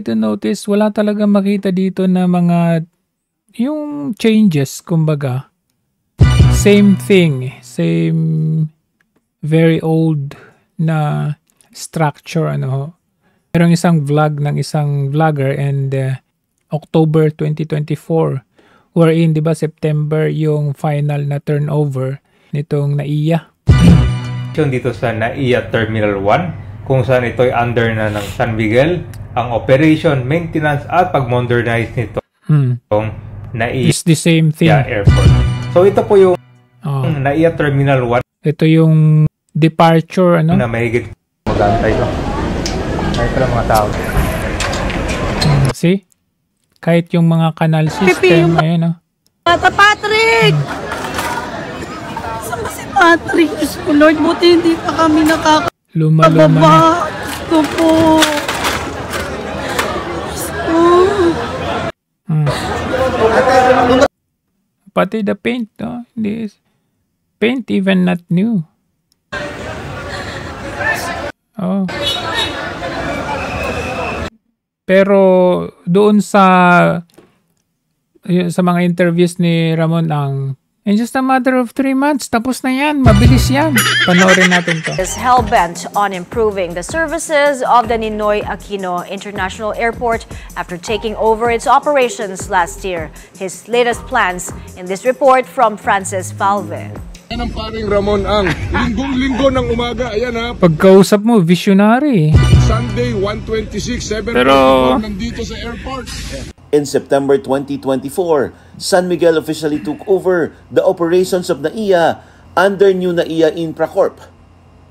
to notice, wala talaga makita dito na mga yung changes, kumbaga. Same thing, same very old na structure, ano. Merong isang vlog ng isang vlogger and October 2024 wherein 'di ba September yung final na turnover nitong NAIA. Dito sa NAIA Terminal 1 kung saan ito ay under na ng San Miguel ang operation, maintenance at pag-modernize nito. NAIA It's the same thing. Airport. So ito po yung NAIA Terminal 1. Ito yung departure ano na mahigit magantay ko. Ay pala mga tao. See? Kahit yung mga canal system, ayan o. Tata Patrick! Saan si Patrick? Diyos ko Lord, buti hindi pa kami Luma-luma nakakababa. Gusto po. Pati the paint, no? This paint even not new. Oh. Pero doon sa mga interviews ni Ramon ang in just a matter of 3 months, tapos na yan. Mabilis yan. Panoorin natin to. Is hell-bent on improving the services of the Ninoy Aquino International Airport after taking over its operations last year. His latest plans in this report from Francis Falve. Yan ang paring Ramon ang linggong-linggo ng umaga. Ayan ha. Pagkausap mo, visionary. Sunday, 1:26, 7 Pero nandito sa airport. In September 2024, San Miguel officially took over the operations of NAIA under new NAIA Infracorp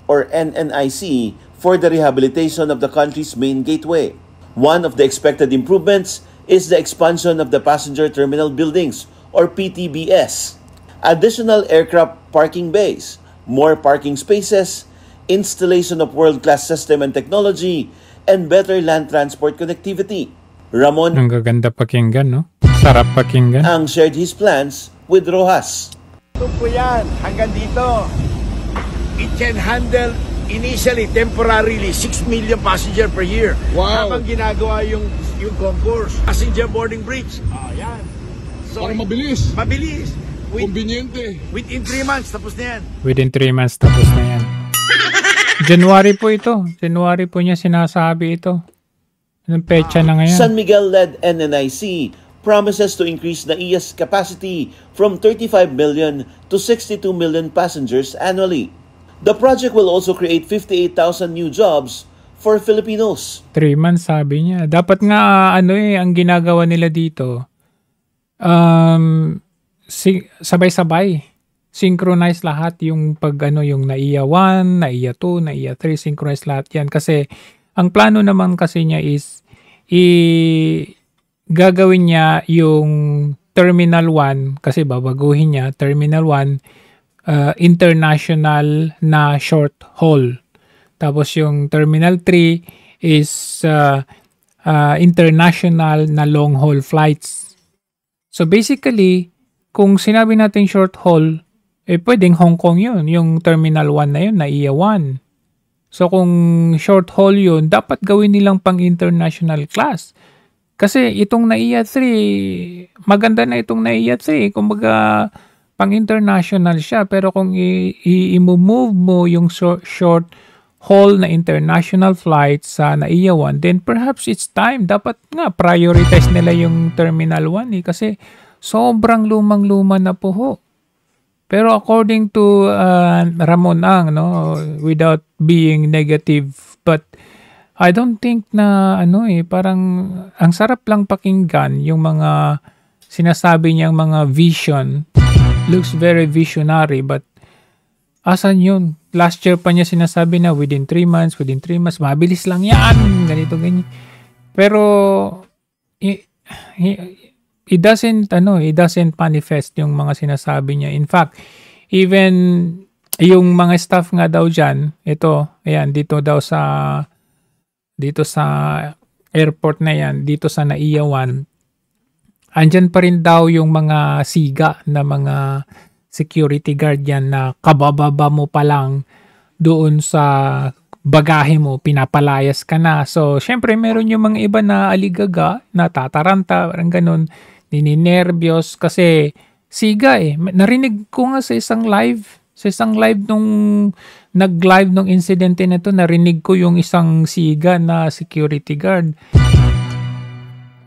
or NNIC for the rehabilitation of the country's main gateway. One of the expected improvements is the expansion of the passenger terminal buildings or PTBS, additional aircraft parking bays, more parking spaces, installation of world-class system and technology, and better land transport connectivity. Ramon ang gaganda pakinggan, no? Sarap pakinggan. Ang shared his plans with Rojas. Ito po yan, hanggang dito. It can handle initially, temporarily, 6 million passenger per year. Wow. Habang ginagawa yung concourse. Passenger boarding bridge. Yan. So, para mabilis. Mabilis. Konbinyente. Within 3 months, tapos na yan. Within 3 months, tapos na yan. January po ito. January po niya sinasabi ito. Anong pecha na ngayon? San Miguel-led NNIC promises to increase NAIA's capacity from 35 million to 62 million passengers annually. The project will also create 58,000 new jobs for Filipinos. 3 months sabi niya. Dapat nga ang ginagawa nila dito, sabay-sabay. Synchronize lahat yung yung NAIA 1, NAIA 2, NAIA 3, synchronize lahat yan. Kasi ang plano naman kasi niya is gagawin niya yung Terminal 1 kasi babaguhin niya Terminal 1 international na short haul. Tapos yung Terminal 3 is international na long haul flights. So basically, kung sinabi natin short haul, pwedeng Hong Kong yun. Yung Terminal 1 na yun, NAIA 1. So kung short haul yun, dapat gawin nilang pang international class. Kasi itong NAIA 3, maganda na itong NAIA 3. Kumbaga pang international siya. Pero kung i-move mo yung short haul na international flight sa NAIA 1, then perhaps it's time. Dapat nga prioritize nila yung Terminal 1 kasi sobrang lumang-luma na po ho. Pero according to Ramon Ang, no, without being negative, but I don't think na parang ang sarap lang pakinggan yung mga sinasabi niyang mga vision. Looks very visionary, but asan yun? Last year pa niya sinasabi na within 3 months, mabilis lang yan, ganito, ganyan. Pero it doesn't manifest yung mga sinasabi niya. In fact, even yung mga staff nga daw dyan, dito sa airport na yan, dito sa NAIA 1, andyan pa rin daw yung mga siga na mga security guard yan na kabababa mo pa lang doon sa bagahe mo, pinapalayas ka na. So, syempre, meron yung mga iba na aligaga, natataranta, parang ganun, nininervyos kasi siga eh. Narinig ko nga sa isang live nung nag-live nung insidente na to, narinig ko yung isang siga na security guard.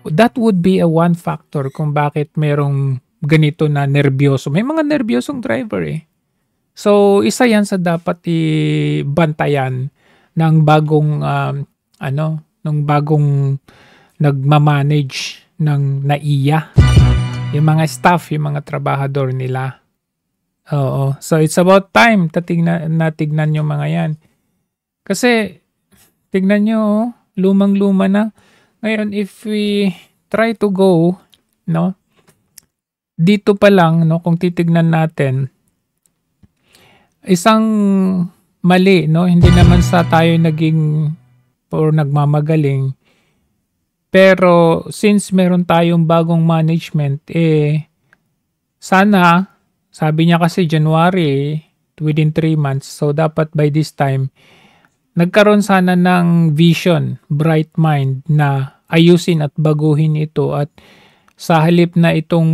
That would be a one factor kung bakit merong ganito na nervyoso. May mga nervyosong driver eh. So, isa yan sa dapat ibantayan ng bagong ng bagong nagmamanage ng NAIA. Yung mga staff, yung mga trabahador nila. Oo. So, it's about time natignan yung mga yan. Kasi, tignan nyo, lumang-luma na. Ngayon, if we try to go, no, dito pa lang, no, kung titignan natin, isang mali, no, hindi naman sa tayo naging or nagmamagaling. Pero since meron tayong bagong management, sana, sabi niya kasi January, within 3 months, so dapat by this time, nagkaroon sana ng vision, bright mind na ayusin at baguhin ito at sa halip na itong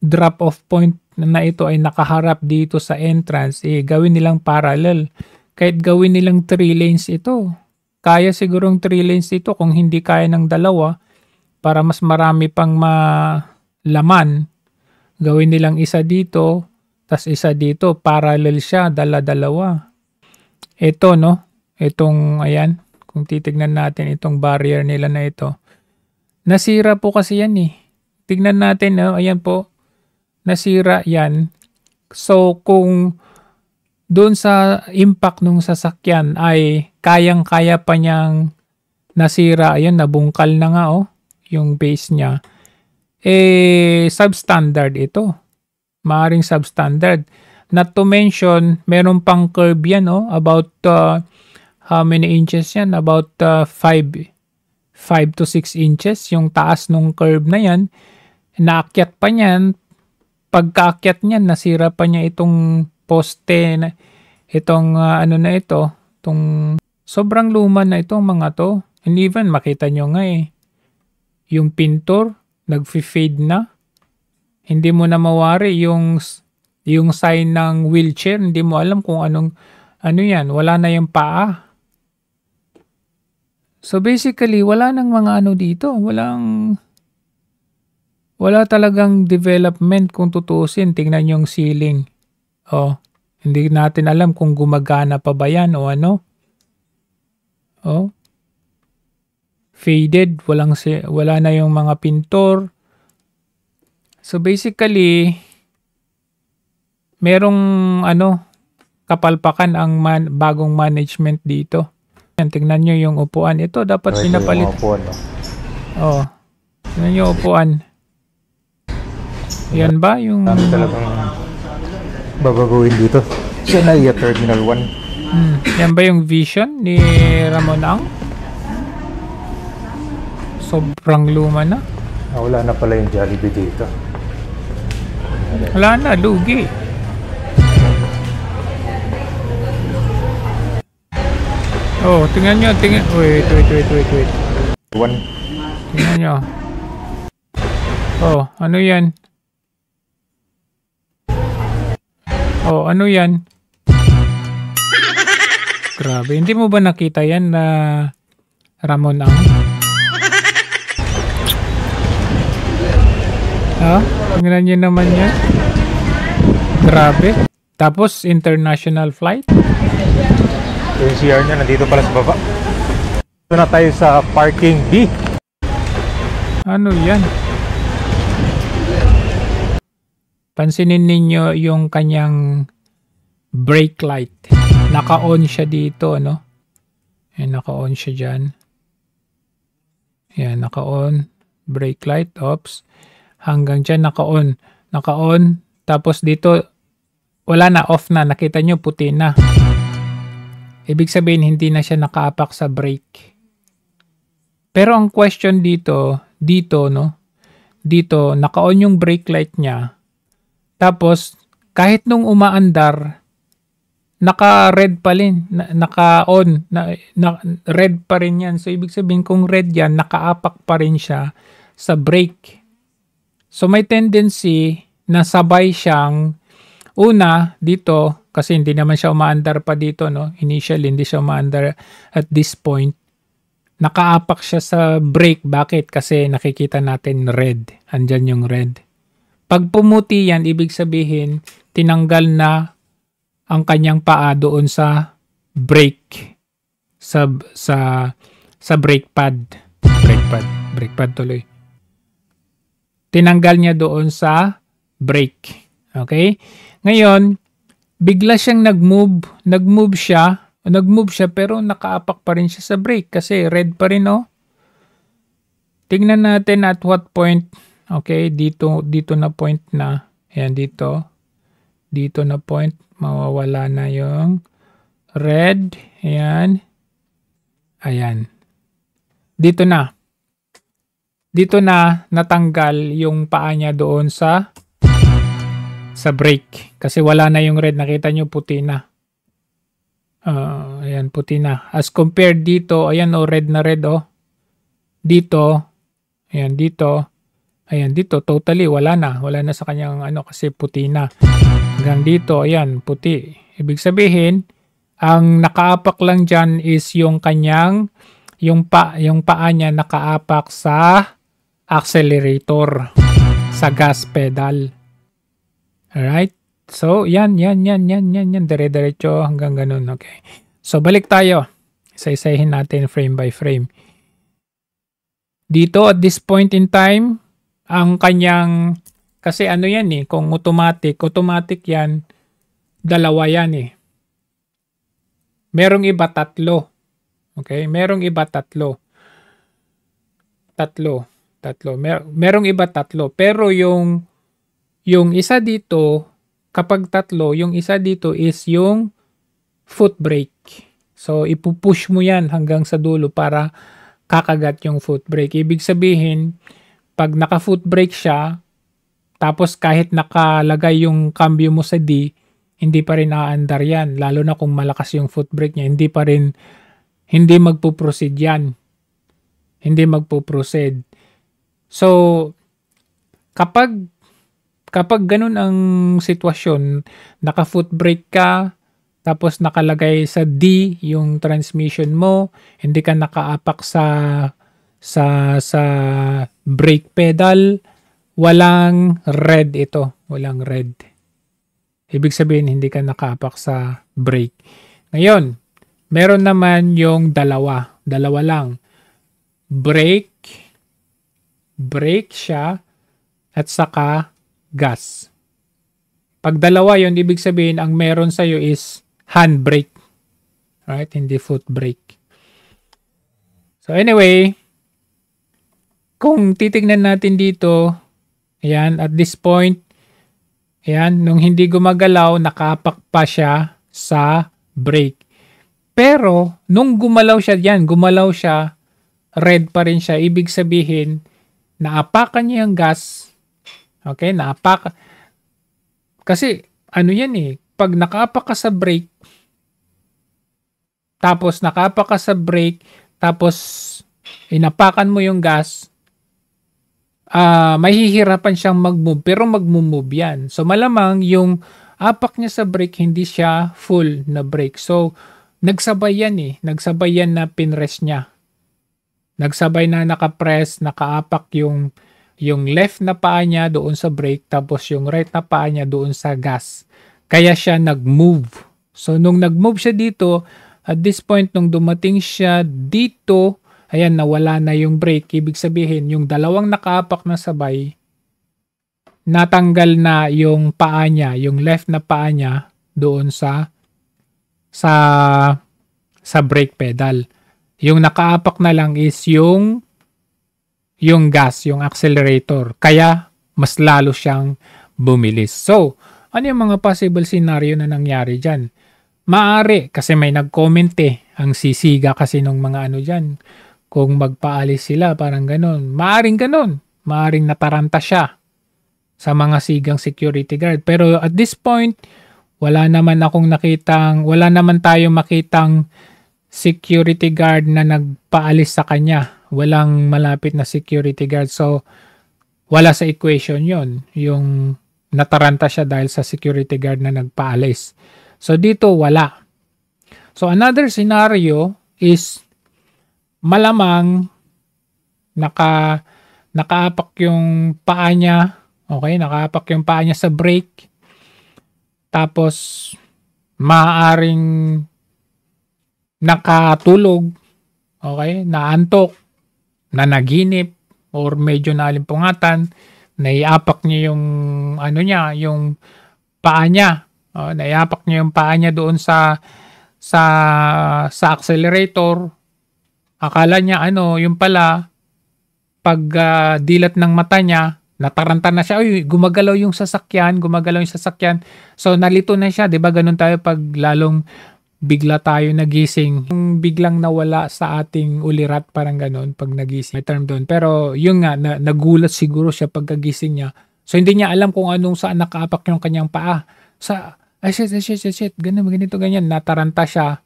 drop-off point na ito ay nakaharap dito sa entrance, gawin nilang parallel. Kahit gawin nilang 3 lanes ito. Kaya sigurong 3 lanes ito kung hindi kaya ng 2 para mas marami pang malaman. Gawin nilang isa dito, tas isa dito, parallel siya, dala-dalawa. Ito, no? Itong, ayan, kung titignan natin itong barrier nila na ito. Nasira po kasi yan eh. Tignan natin, no? Ayan po. Nasira yan. So, kung doon sa impact ng sasakyan ay kayang-kaya pa niyang nasira, ayan, nabungkal na nga, oh, yung base niya. Substandard ito. Maaring substandard. Not to mention, meron pang curve yan, oh, about how many inches yan? About 5 to 6 inches yung taas ng curve na yan. Naakyat pa niyan. Pagkaakyat niyan, nasira pa niya itong poste na itong ano na ito, itong sobrang luma na itong mga to. And even makita nyo nga eh, yung pintor nag-fade na. Hindi mo na mawari yung sign ng wheelchair, hindi mo alam kung ano yan, wala na yung paa. So basically, wala nang mga ano dito, wala talagang development kung tutusin. Tingnan yung ceiling. Oh, hindi natin alam kung gumagana pa ba yan o ano. Oh. Faded, wala na yung mga pintor. So basically, merong kapalpakan ang bagong management dito. Tingnan nyo yung upuan. Ito dapat pinapalit. Upuan, no? Oh. Tingnan nyo upuan. Yan ba yung Dami talagang babaguhin dito sa NAIA Terminal 1. Yan ba yung vision ni Ramon Ang? Sobrang luma na. Wala na pala yung Jollibee dito. Wala na, lugi. Oh, tingnan nyo, wait. Tingnan nyo. Oh, ano yan? Oh, ano yan? Grabe, hindi mo ba nakita yan na Ramon Ang? Tingnan nyo naman yan. Grabe. Tapos, international flight. Yung CR niya nandito pala sa baba. Ito na tayo sa parking B. Ano yan? Pansinin ninyo yung kanyang brake light. Naka-on siya dito, no? Ayan, naka-on siya dyan. Ayan, naka-on. Brake light, ops. Hanggang dyan, naka-on. Naka-on. Tapos dito, wala na, off na. Nakita nyo, puti na. Ibig sabihin, hindi na siya nakaapak sa brake. Pero ang question dito, no? Dito, naka-on yung brake light niya. Tapos, kahit nung umaandar, naka-red pa rin, naka-on, red pa rin yan. So, ibig sabihin kung red yan, nakaapak pa rin siya sa brake. So, may tendency na sabay siyang una dito, kasi hindi naman siya umaandar pa dito, no? Initially, hindi siya umaandar at this point. Nakaapak siya sa brake. Bakit? Kasi nakikita natin red. Andyan yung red. Pag pumuti yan, ibig sabihin, tinanggal na ang kanyang paa doon sa brake. Sa brake pad. Brake pad tuloy. Tinanggal niya doon sa brake. Okay? Ngayon, bigla siyang nag-move siya pero nakaapak pa rin siya sa brake kasi red pa rin, oh. Tingnan natin at what point. Okay, dito na point na. Ayan, dito na point, mawawala na yung red. Ayan. Dito na natanggal yung paa niya doon sa brake. Kasi wala na yung red. Nakita nyo, puti na. Ayan, puti na. As compared dito, ayan, oh, red na red, oh. Dito, ayan, dito. Ayan, dito, totally, wala na. Wala na sa kanyang, kasi puti na. Hanggang dito, ayan, puti. Ibig sabihin, ang nakaapak lang dyan is yung kanyang, yung paa niya nakaapak sa accelerator, sa gas pedal. Alright? So, yan. Dire-diretso hanggang ganun. Okay. So, balik tayo. Isa-isahin natin frame by frame. Dito, at this point in time, ang kanyang, kasi yan kung automatic yan, dalawa yan Merong iba tatlo. Okay? Merong iba tatlo. Merong iba tatlo. Pero yung isa dito, kapag tatlo, yung isa dito is yung foot brake. So, ipupush mo yan hanggang sa dulo para kakagat yung foot brake. Ibig sabihin, pag naka-foot brake siya, tapos kahit nakalagay yung cambio mo sa D, hindi pa rin aandar yan. Lalo na kung malakas yung foot brake niya, hindi magpo-proceed yan. Hindi magpo-proceed. So, kapag ganun ang sitwasyon, naka-foot brake ka, tapos nakalagay sa D yung transmission mo, hindi ka nakaapak sa brake pedal, walang red ito. Walang red. Ibig sabihin, hindi ka nakaapak sa brake. Ngayon, meron naman yung dalawa. Dalawa lang. Brake siya, at saka gas. Pag dalawa yon, ibig sabihin, ang meron sa'yo is handbrake. Right? Hindi foot brake. So anyway, kung titignan natin dito, ayan, at this point, ayan, nung hindi gumagalaw, nakapak pa siya sa brake. Pero, nung gumalaw siya, red pa rin siya. Ibig sabihin, naapakan niya yung gas. Okay, naapakan. Kasi, pag nakaapak ka sa brake, tapos inapakan mo yung gas, mahihirapan siyang mag-move, pero mag-move yan. So, malamang yung apak niya sa brake, hindi siya full na brake. So, nagsabay yan na pinrest niya. Nagsabay na nakapress, nakaapak yung left na paa niya doon sa brake, tapos yung right na paa niya doon sa gas. Kaya siya nag-move. So, nung nag-move siya dito, at this point, nung dumating siya dito, ayan, nawala na yung brake. Ibig sabihin, yung dalawang nakaapak na sabay, natanggal na yung paa niya, yung left na paa niya doon sa brake pedal. Yung nakaapak na lang is yung gas, yung accelerator. Kaya, mas lalo siyang bumilis. So, ano yung mga possible scenario na nangyari dyan? Maaari, kasi may nag-comment ang sisiga kasi nung mga dyan. Kung magpaalis sila, parang ganun. Maaring ganun. Maaring nataranta siya sa mga sigang security guard. Pero at this point, wala naman tayong makitang security guard na nagpaalis sa kanya. Walang malapit na security guard. So, wala sa equation yon, yung nataranta siya dahil sa security guard na nagpaalis. So, dito wala. So, another scenario is malamang nakaapak yung paa niya. Okay, nakaapak yung paa niya sa brake. Tapos, maaaring nakatulog, okay, naantok, nanaginip, or medyo nalimpungatan, naiapak niya yung, yung paa niya. Naiapak niya yung paa niya doon sa accelerator. Akala niya, yung pala, pag dilat ng mata niya, nataranta na siya, gumagalaw yung sasakyan. So, nalito na siya, di ba? Ganun tayo pag lalong bigla tayo nagising. Yung biglang nawala sa ating ulirat, parang ganun, pag nagising. May term doon. Pero, yun nga, nagulat siguro siya pagkagising niya. So, hindi niya alam kung saan nakaapak yung kanyang paa. Shit, ganyan. Nataranta siya.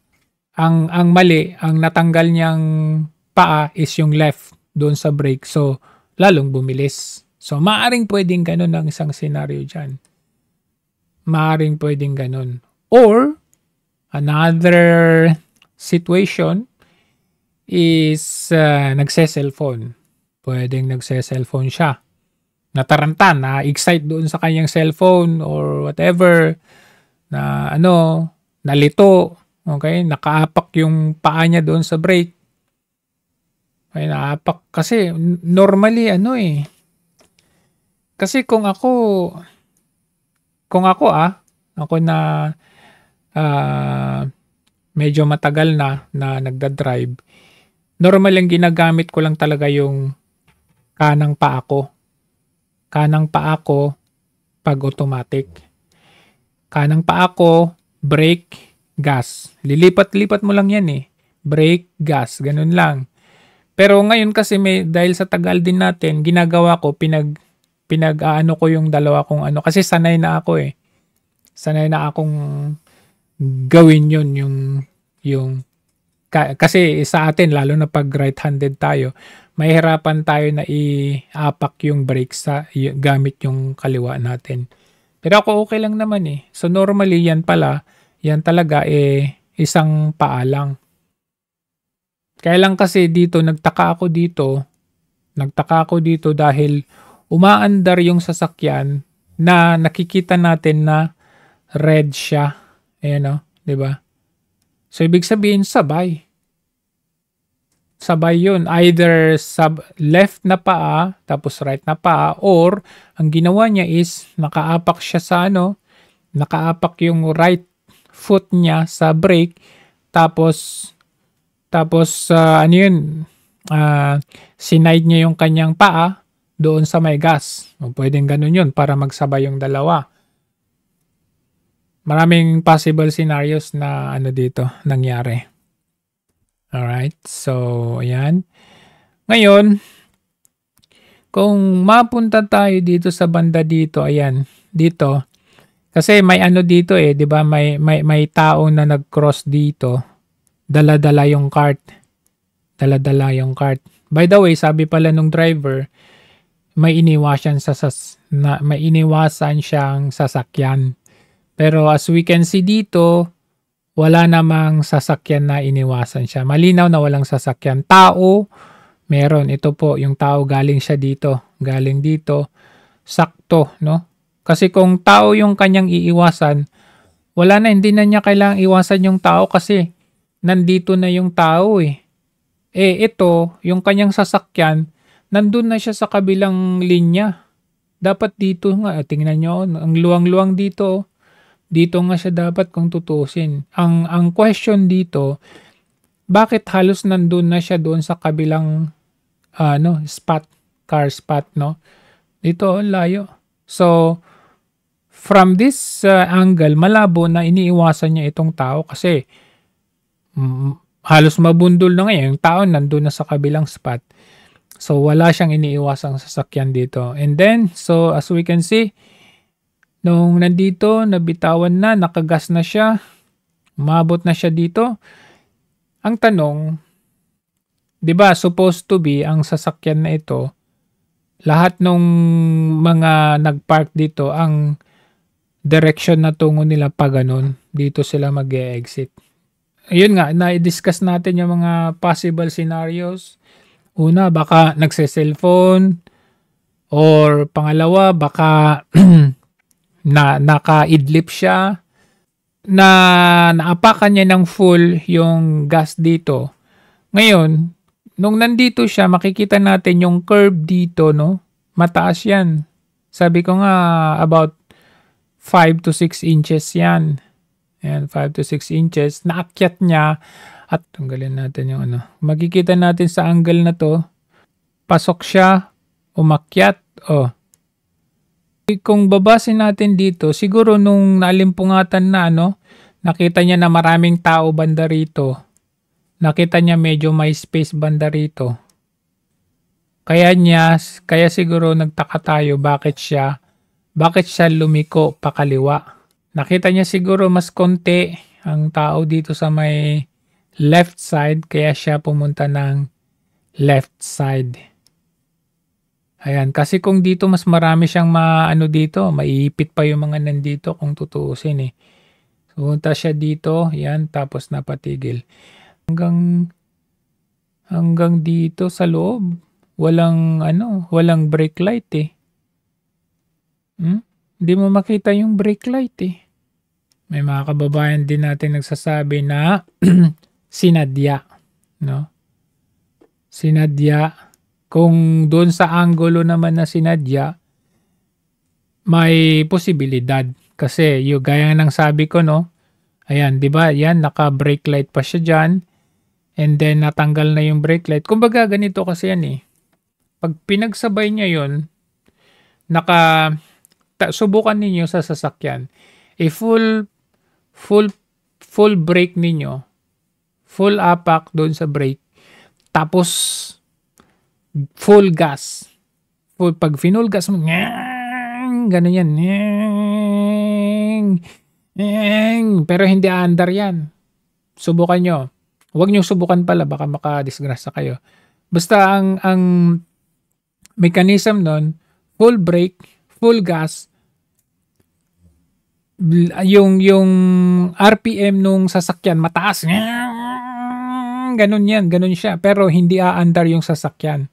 Ang mali, ang natanggal niyang paa is yung left doon sa brake. So, lalong bumilis. So, maaring pwedeng ganun ang isang scenario dyan. Maaring pwedeng ganun. Or, another situation is nagse-cellphone. Pwedeng nagse-cellphone siya. Nataranta, na-excite doon sa kanyang cellphone or whatever. Nalito. Okay? Nakaapak yung paa niya doon sa brake. Okay, naapak. Kasi, normally, kasi kung ako na medyo matagal na nagdadrive, normal yung ginagamit ko lang talaga yung kanang paa ko. Kanang paa ko pag automatic. Kanang paa ko, brake, gas. Lilipat-lipat mo lang yan eh. Brake, gas. Ganun lang. Pero ngayon kasi dahil sa tagal din natin, ginagawa ko, pinag-aano ko yung dalawa kong kasi sanay na ako eh. Sanay na akong gawin yun kasi sa atin, lalo na pag right-handed tayo, mahihirapan tayo na i-apak yung brakes gamit yung kaliwa natin. Pero ako okay lang naman eh. So normally yan talaga isang paa lang. Kaya lang kasi dito, nagtaka ako dito dahil umaandar yung sasakyan na nakikita natin na red siya. Ayan di ba? So, ibig sabihin, sabay. Sabay yun. Either left na paa, tapos right na paa, or ang ginawa niya is, nakaapak siya sa nakaapak yung right foot niya sa brake, tapos sinide niya yung kanyang paa doon sa may gas. Pwedeng ganun yun para magsabay yung dalawa. Maraming possible scenarios na dito nangyari. Alright, so ayan. Ngayon, kung mapunta tayo dito sa banda dito, ayan, dito. Kasi may dito eh, 'di ba? May tao na nag-cross dito. Dala-dala yung cart. By the way, sabi pala nung driver, may iniwasan siyang sasakyan. Pero as we can see dito, wala namang sasakyan na iniwasan siya. Malinaw na walang sasakyan. Tao, meron. Ito po, yung tao galing siya dito. Galing dito. Sakto, no? Kasi kung tao yung kanyang iiwasan, wala na, hindi na niya kailangang iwasan yung tao kasi nandito na yung tao eh. Ito, yung kanyang sasakyan, nandun na siya sa kabilang linya. Dapat dito nga, tingnan nyo, ang luwang-luwang dito. Dito nga siya dapat kung tutusin. Ang question dito, bakit halos nandun na siya doon sa kabilang car spot, no? Dito, layo. So, from this angle, malabo na iniiwasan niya itong tao kasi halos mabundol na ngayon. Yung tao nandun na sa kabilang spot. So, wala siyang iniiwasang sasakyan dito. And then, so as we can see, Nung nandito, nabitawan na, nakagas na siya, umabot na siya dito. Ang tanong, di ba supposed to be ang sasakyan na ito, lahat ng mga nagpark dito, ang direction na tungo nila pa ganun, dito sila mag-e-exit. Ayun nga, na-discuss natin yung mga possible scenarios. Una, baka nagse-cellphone, or pangalawa, baka naka-idlip siya, na naapakan niya ng full yung gas dito. Ngayon, nung nandito siya, makikita natin yung curve dito, no? Mataas yan. Sabi ko nga, about 5 to 6 inches yan. Ayan, 5 to 6 inches. Naakyat niya, at tanggalin natin yung ano. Makikita natin sa angle na to, pasok siya, umakyat, oh. Kung babasin natin dito, siguro nung nalimpungatan na, ano, nakita niya na maraming tao banda rito. Nakita niya medyo may space banda rito. Kaya siguro nagtaka tayo bakit siya lumiko pakaliwa. Nakita niya siguro mas konti ang tao dito sa may left side, kaya siya pumunta ng left side. Ayan, kasi kung dito mas marami siyang dito, maiipit pa yung mga nandito kung tutuusin eh. So, punta siya dito, yan, tapos napatigil. Hanggang dito sa loob, walang brake light eh. Hindi mo makita yung brake light eh. May mga kababayan din natin nagsasabi na sinadya, no? Sinadya. Kung doon sa angulo naman na sinadya, may posibilidad. Kasi yung gaya ng sabi ko, no? Ayan, di ba? Yan, naka-brake light pa siya dyan. And then, natanggal na yung brake light. Kumbaga, ganito kasi yan eh. Pag pinagsabay niya yun, subukan ninyo sa sasakyan. Full brake ninyo. Full apak doon sa brake. Tapos, full gas. Pag full gas mo, ganun yan. Pero hindi aandar yan. Subukan nyo. Huwag nyo subukan pala, baka makadisgrasya kayo. Basta ang mechanism nun, full brake, full gas, yung RPM nung sasakyan mataas. Ganun yan, ganun siya. Pero hindi aandar yung sasakyan.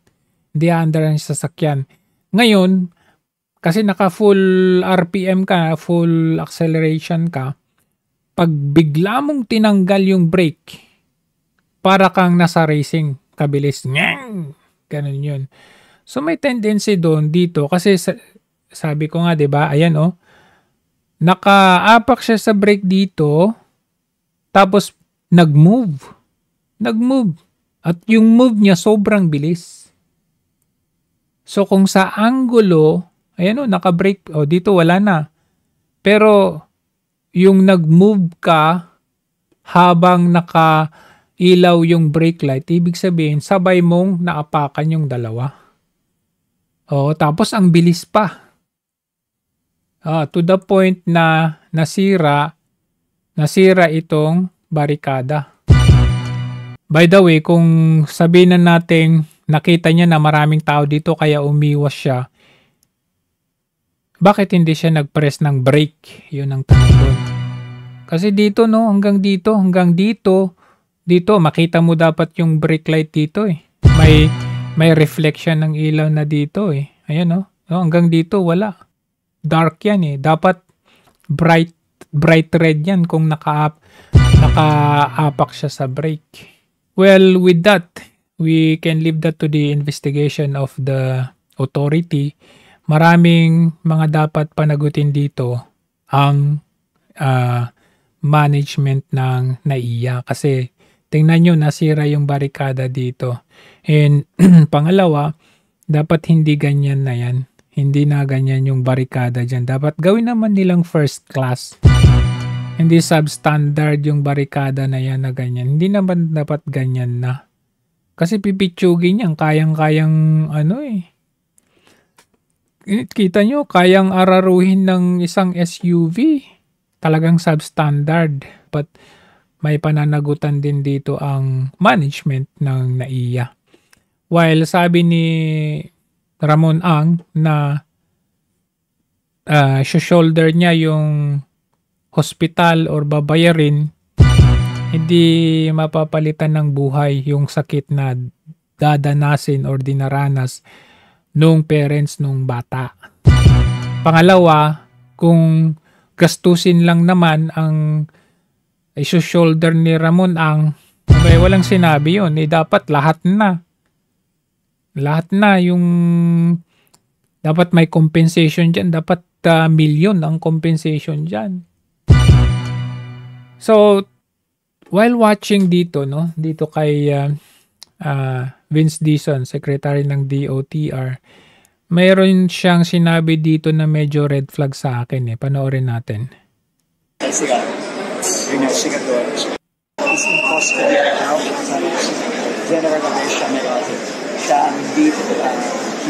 Hindi aandar yung sasakyan. Ngayon, kasi naka full RPM ka, full acceleration ka, pag bigla mong tinanggal yung brake, para kang nasa racing, kabilis. Ganun yun. So may tendency doon dito kasi sabi ko nga, 'di ba? Ayan oh. Nakaapak siya sa brake dito, tapos nag-move. At yung move niya sobrang bilis. So kung sa angulo, ayan o, naka-brake, o dito wala na. Pero yung nag-move ka habang naka-ilaw yung brake light, ibig sabihin sabay mong naapakan yung dalawa. O tapos ang bilis pa. To the point na nasira itong barikada. By the way, kung sabihin na natin nakita niya na maraming tao dito kaya umiwas siya, bakit hindi siya nag-press ng brake? Yun ang tanong doon. Kasi dito, no, hanggang dito, makita mo dapat yung brake light dito eh. May reflection ng ilaw na dito eh. Ayan no, hanggang dito wala. Dark yan eh. Dapat bright red yan kung nakaapak siya sa brake. Well, with that, we can leave that to the investigation of the authority. Maraming mga dapat panagutin dito ang management ng NAIA. Kasi tingnan nyo, nasira yung barikada dito. And pangalawa, dapat hindi ganyan na yan. Hindi na ganyan yung barikada dyan. Dapat gawin naman nilang first class. Hindi substandard yung barikada na yan na ganyan. Hindi naman dapat ganyan na. Kasi pipitsugin yan. Kayang-kayang kita nyo, kayang araruhin ng isang SUV. Talagang substandard. But may pananagutan din dito ang management ng NAIA. While sabi ni Ramon Ang na shoulder niya yung hospital or babayarin, hindi mapapalitan ng buhay yung sakit na dadanasin or dinaranas nung parents nung bata. Pangalawa, kung gastusin lang naman ang shoulder ni Ramon Ang, walang sinabi yun. Dapat lahat na. Lahat na yung dapat may compensation dyan. Dapat milyon ang compensation dyan. So, while watching dito, no, dito kay Vince Dizon, Secretary ng DOTR, mayroon siyang sinabi dito na medyo red flag sa akin. Panoorin natin. It's impossible right now because general aviation siya ang lead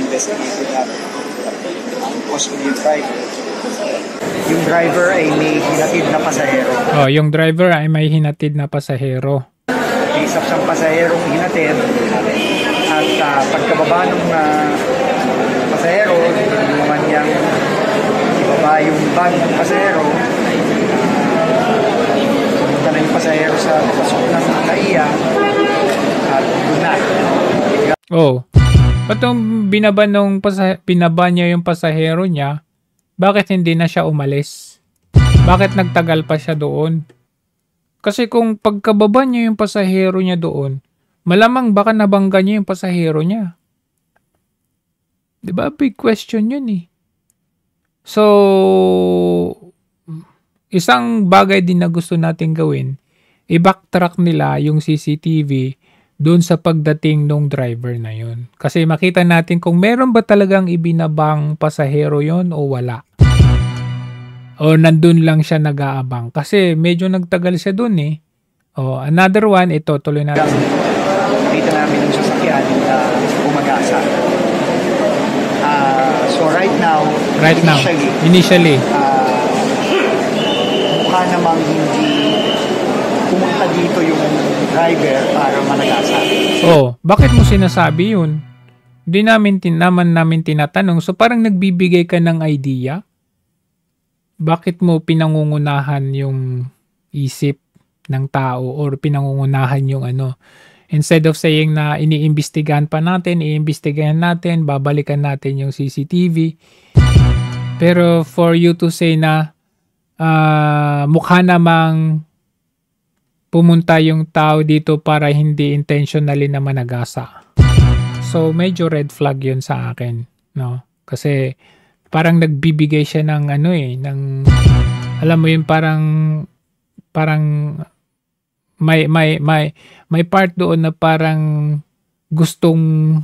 investigator natin. Possibly yung driver. Yung driver ay may hinatid na pasahero. Yung driver ay may hinatid na pasahero. May isa siyang pasaherong hinatid at pagkababa ng pasahero, naman niyang ibaba yung bag ng pasahero, pumunta na yung pasahero sa pasok ng NAIA at doon na. Patong binaba niya yung pasahero niya, bakit hindi na siya umalis? Bakit nagtagal pa siya doon? Kasi kung pagkababa niya yung pasahero niya doon, malamang baka nabangga niya yung pasahero niya. Diba? Big question yun eh. So, isang bagay din na gusto natin gawin, i-backtrack nila yung CCTV doon sa pagdating ng driver na yun. Kasi makita natin kung meron ba talagang ibinabang pasahero yon o wala. O nandun lang siya nag-aabang. Kasi medyo nagtagal siya doon eh. Another one, ito, tuloy natin. Nakita namin yung sasakyan na gumagasa. So right now, initially, mukha namang hindi pumunta dito yung driver para managasa. Bakit mo sinasabi yun? Hindi namin tinatanong. So parang nagbibigay ka ng idea. Bakit mo pinangungunahan yung isip ng tao or pinangungunahan yung instead of saying na iniimbestigahan pa natin, babalikan natin yung CCTV. Pero for you to say na mukha namang pumunta yung tao dito para hindi intentionally na managasa. So medyo red flag yun sa akin, no? Kasi parang nagbibigay siya ng alam mo yun, parang may part doon na parang gustong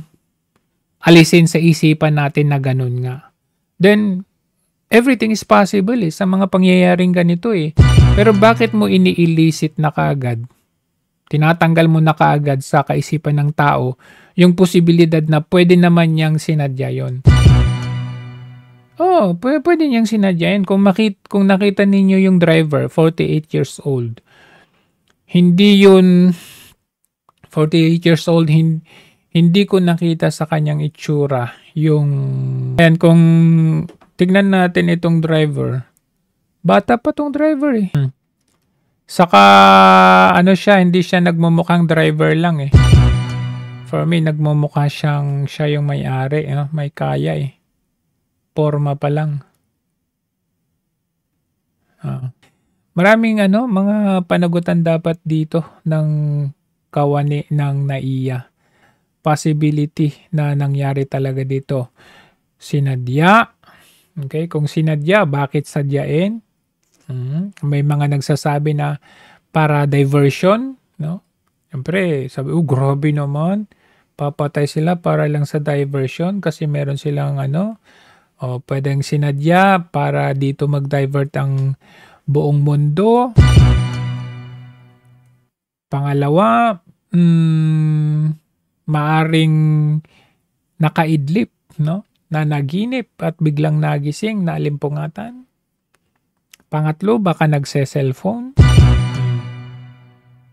alisin sa isipan natin na ganun nga. Then everything is possible sa mga pangyayaring ganito eh. Pero bakit mo ini-illicit na kaagad? Tinatanggal mo na kaagad sa kaisipan ng tao yung posibilidad na pwede naman niyang sinadya yon. Pwede niyang sinadya yan. Kung nakita ninyo yung driver, 48 years old, hindi yun 48 years old, hindi ko nakita sa kanyang itsura yung kung tignan natin itong driver, bata pa tong driver eh. Saka hindi siya nagmumukhang driver lang eh. For me, nagmumukha siya yung may-ari, may kaya eh. Forma pa lang. Maraming mga panagutan dapat dito ng kawani ng NAIA. Possibility na nangyari talaga dito. Sinadya. Okay, kung sinadya, bakit sadyain? May mga nagsasabi na para diversion, no? Siyempre, sabi, grabe naman. Papatay sila para lang sa diversion kasi meron silang pwedeng sinadya para dito mag-divert ang buong mundo. Pangalawa, maaring nakaidlip, no? na naginip at biglang nagising na alimpungatan. Pangatlo, baka nagse-cellphone.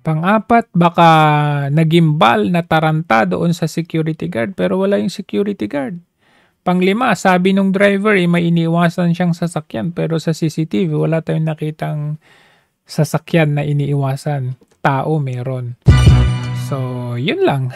Pang-apat, baka nagimbal na taranta doon sa security guard pero wala yung security guard. Pang-lima, sabi nung driver may iniiwasan siyang sasakyan pero sa CCTV wala tayong nakitang sasakyan na iniiwasan. Tao meron. So, yun lang.